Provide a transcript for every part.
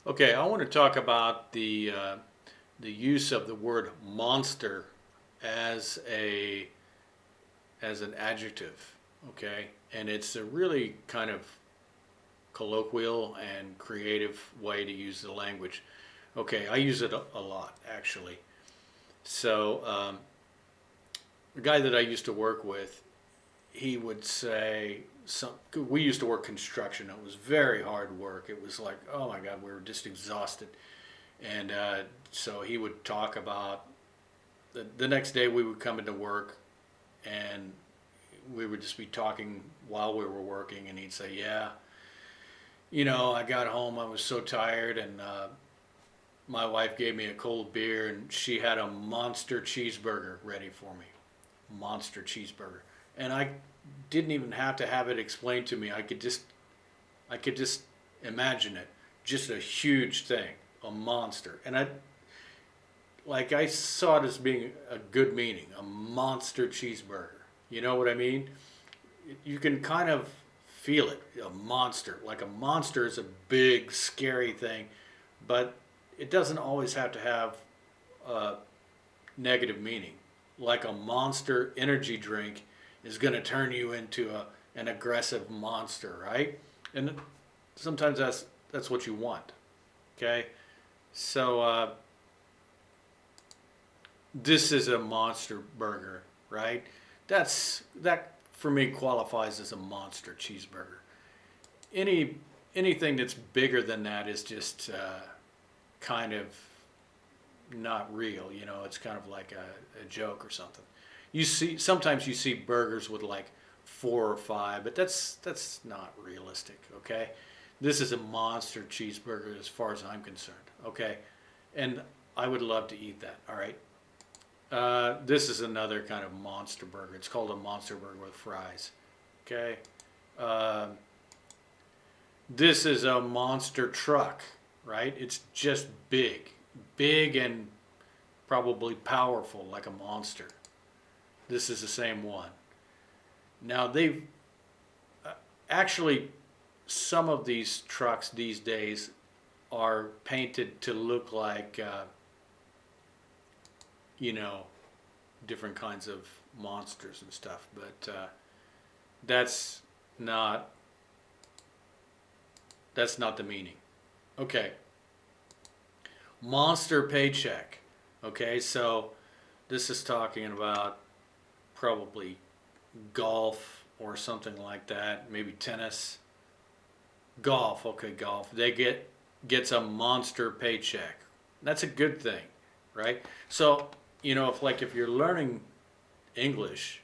Okay, I want to talk about the use of the word monster as a as an adjective. Okay, and it's a really kind of colloquial and creative way to use the language. Okay, I use it a lot actually. So the guy that I used to work with, he would say some. We used to work construction. It was very hard work. It was like, oh my God, we were just exhausted. And so he would talk about the next day we would come into work and we would just be talking while we were working, and he'd say, yeah, I got home, I was so tired, and my wife gave me a cold beer and she had a monster cheeseburger ready for me. Monster cheeseburger. And I didn't even have to have it explained to me. I could just imagine it. Just a huge thing, a monster. And I saw it as being a good meaning, a monster cheeseburger. You know what I mean? You can kind of feel it, a monster. Like a monster is a big, scary thing, but it doesn't always have to have a negative meaning. Like a monster energy drink is going to turn you into an aggressive monster, right? And sometimes that's what you want. Okay, so this is a monster burger, right? That for me qualifies as a monster cheeseburger. Any anything that's bigger than that is just kind of not real. It's kind of like a joke or something. Sometimes you see burgers with like four or five, but that's not realistic. Okay, this is a monster cheeseburger as far as I'm concerned. Okay, and I would love to eat that. All right. This is another kind of monster burger. It's called a monster burger with fries. Okay. Uh, this is a monster truck, right? It's just big, big and probably powerful like a monster. This is the same one. Now they've actually some of these trucks these days are painted to look like you know different kinds of monsters and stuff, but that's not that's not the meaning. Okay, monster paycheck. Okay, so this is talking about probably golf or something like that, maybe tennis. Golf, okay, golf. They gets a monster paycheck. That's a good thing, right? So, if you're learning English,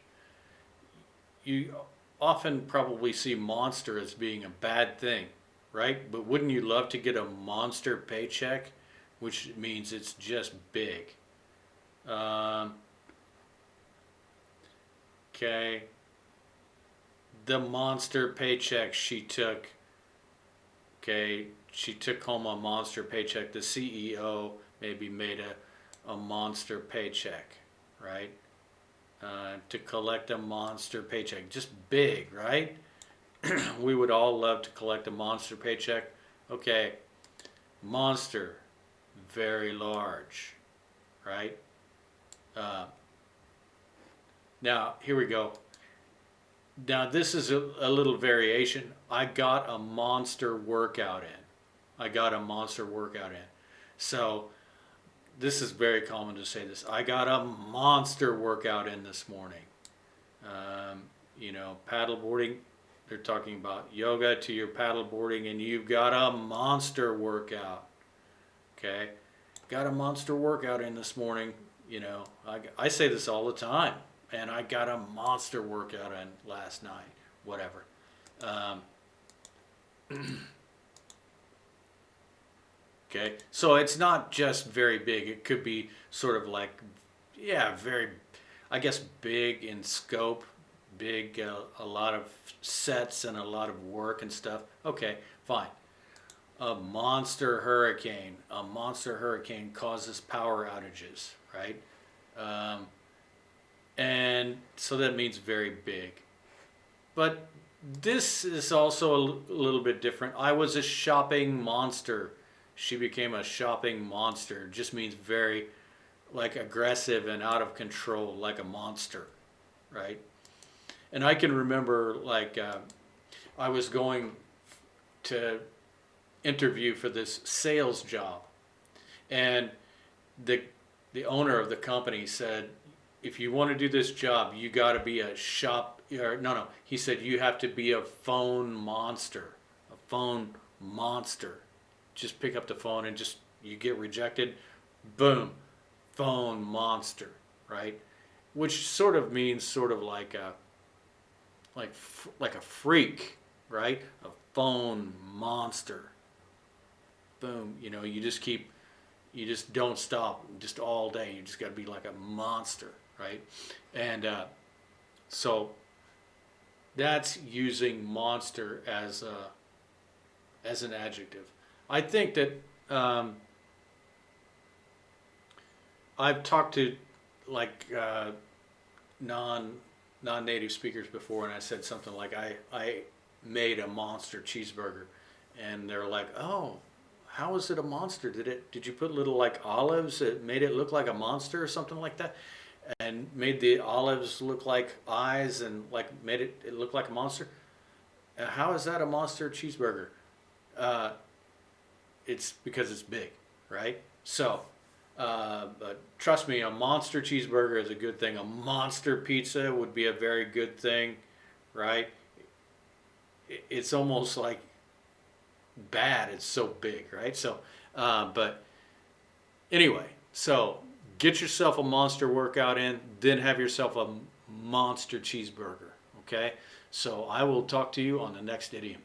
you often probably see monster as being a bad thing, right? But wouldn't you love to get a monster paycheck, which means it's just big? Um, okay, the monster paycheck she took. Okay, she took home a monster paycheck. The CEO maybe made a monster paycheck, right? To collect a monster paycheck, just big, right? We would all love to collect a monster paycheck. Okay, monster, very large, right? Uh, Now, here we go. Now, this is a little variation. I got a monster workout in. I got a monster workout in. So, this is very common to say this. I got a monster workout in this morning. Paddleboarding, they're talking about yoga to your paddleboarding, and you've got a monster workout. Okay? Got a monster workout in this morning. I say this all the time. And I got a monster workout in last night. Whatever. Um, okay, so it's not just very big. It could be sort of like, yeah, very, I guess, big in scope, big, a lot of sets and a lot of work and stuff. Okay, fine. A monster hurricane. A monster hurricane causes power outages, right? Um, and so that means very big. But this is also a little bit different. I was a shopping monster. she became a shopping monster. It just means very like aggressive and out of control, like a monster, right? And I can remember like I was going to interview for this sales job, and the the owner of the company said, if you want to do this job, you got to be a shop. Or no, he said you have to be a phone monster, a phone monster. Just pick up the phone and just you get rejected, boom, phone monster, right? Which sort of means sort of like a like a freak, right? A phone monster. Boom, you just don't stop, just all day. You just got to be like a monster, right? And so that's using monster as an adjective. I think that I've talked to like non-native speakers before, and I said something like I made a monster cheeseburger, and they're like, oh, how is it a monster? Did you put little like olives that made it look like a monster or something like that, and made the olives look like eyes and like made it look like a monster? How is that a monster cheeseburger? It's because it's big, right? So, but trust me, a monster cheeseburger is a good thing. A monster pizza would be a very good thing, right? It's almost like bad. It's so big, right? So, but anyway, so get yourself a monster workout in, then have yourself a monster cheeseburger, okay? So I will talk to you on the next idiom.